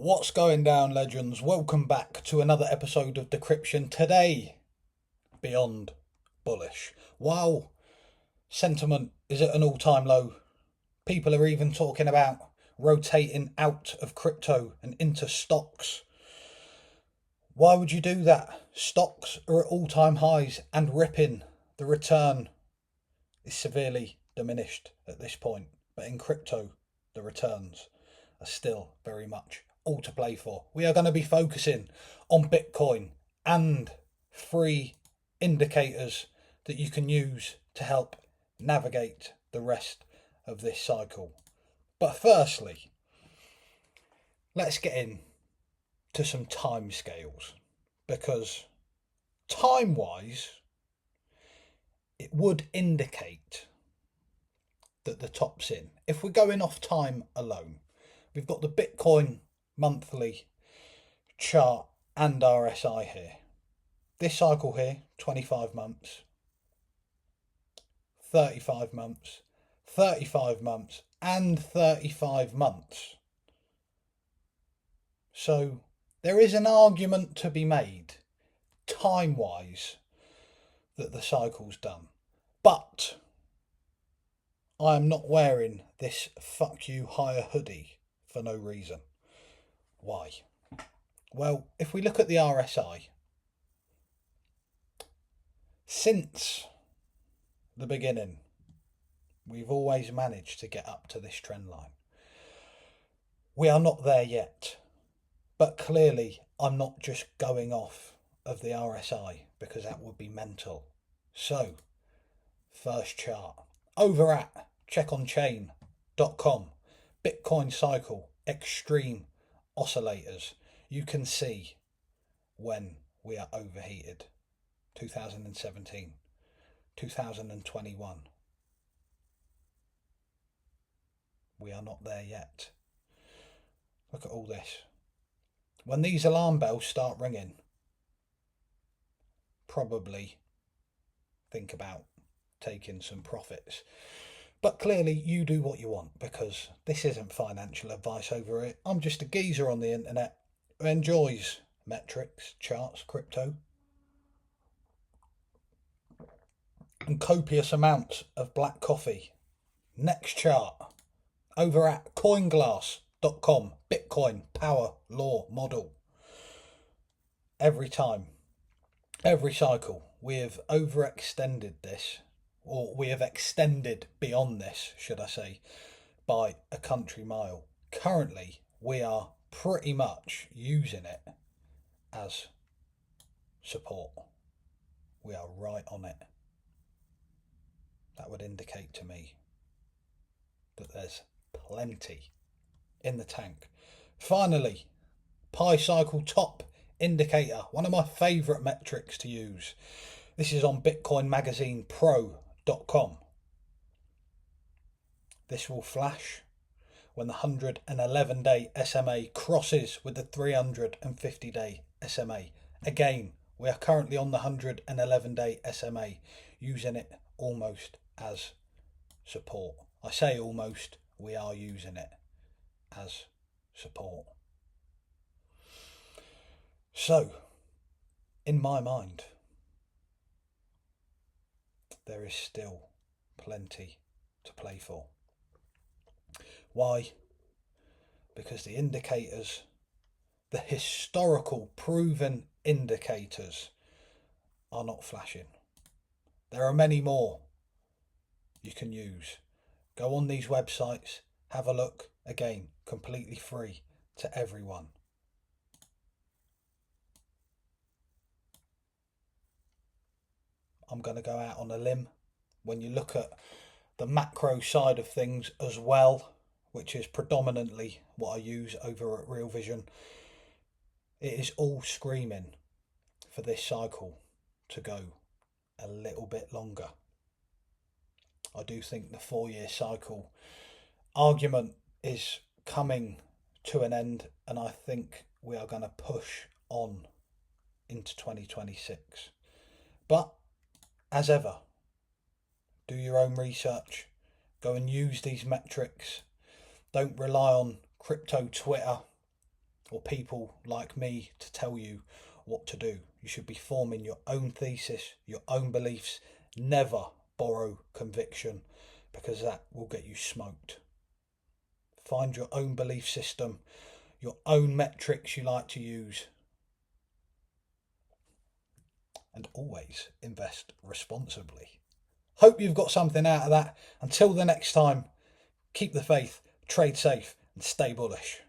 What's going down, legends? Welcome back to another episode of DeCRYPTion. Today, beyond bullish. While sentiment is at an all-time low, people are even talking about rotating out of crypto and into stocks. Why would you do that? Stocks are at all-time highs and ripping. The return is severely diminished at this point. But in crypto, the returns are still very much all to play for. We are going to be focusing on Bitcoin and 3 indicators that you can use to help navigate the rest of this cycle. But firstly, let's get into some time scales, because time-wise, it would indicate that the top's in. If we're going off time alone, we've got the Bitcoin monthly chart and RSI here. This cycle here, 25 months, 35 months, 35 months, and 35 months. So there is an argument to be made, time-wise, that the cycle's done. But I am not wearing this fuck you higher hoodie for no reason. Why? Well, if we look at the RSI, since the beginning, we've always managed to get up to this trend line. We are not there yet, but clearly I'm not just going off of the RSI because that would be mental. So, first chart, over at checkonchain.com, Bitcoin cycle, extreme oscillators. You can see when we are overheated. 2017, 2021. We are not there yet. Look at all this. When these alarm bells start ringing, probably think about taking some profits. But clearly you do what you want, because this isn't financial advice over it. I'm just a geezer on the internet who enjoys metrics, charts, crypto, and copious amounts of black coffee. Next chart, over at coinglass.com, Bitcoin power law model. Every time, every cycle, we have overextended this, or we have extended beyond this, should I say, by a country mile. Currently, we are pretty much using it as support. We are right on it. That would indicate to me that there's plenty in the tank. Finally, Pi cycle top indicator, one of my favourite metrics to use. This is on bitcoinmagazinepro.com. This will flash when the 111-day SMA crosses with the 350-day SMA. Again, we are currently on the 111-day SMA, using it almost as support. I say almost, we are using it as support. So, in my mind, there is still plenty to play for. Why? Because the indicators, the historical proven indicators, are not flashing. There are many more you can use. Go on these websites, have a look. Again, completely free to everyone. I'm going to go out on a limb. When you look at the macro side of things as well, which is predominantly what I use over at Real Vision, it is all screaming for this cycle to go a little bit longer. I do think the 4-year cycle argument is coming to an end, and I think we are going to push on into 2026. But as ever, do your own research, go and use these metrics. Don't rely on crypto Twitter or people like me to tell you what to do. You should be forming your own thesis, your own beliefs. Never borrow conviction, because that will get you smoked. Find your own belief system, your own metrics you like to use, and always invest responsibly. Hope you've got something out of that. Until the next time, keep the faith, trade safe, and stay bullish.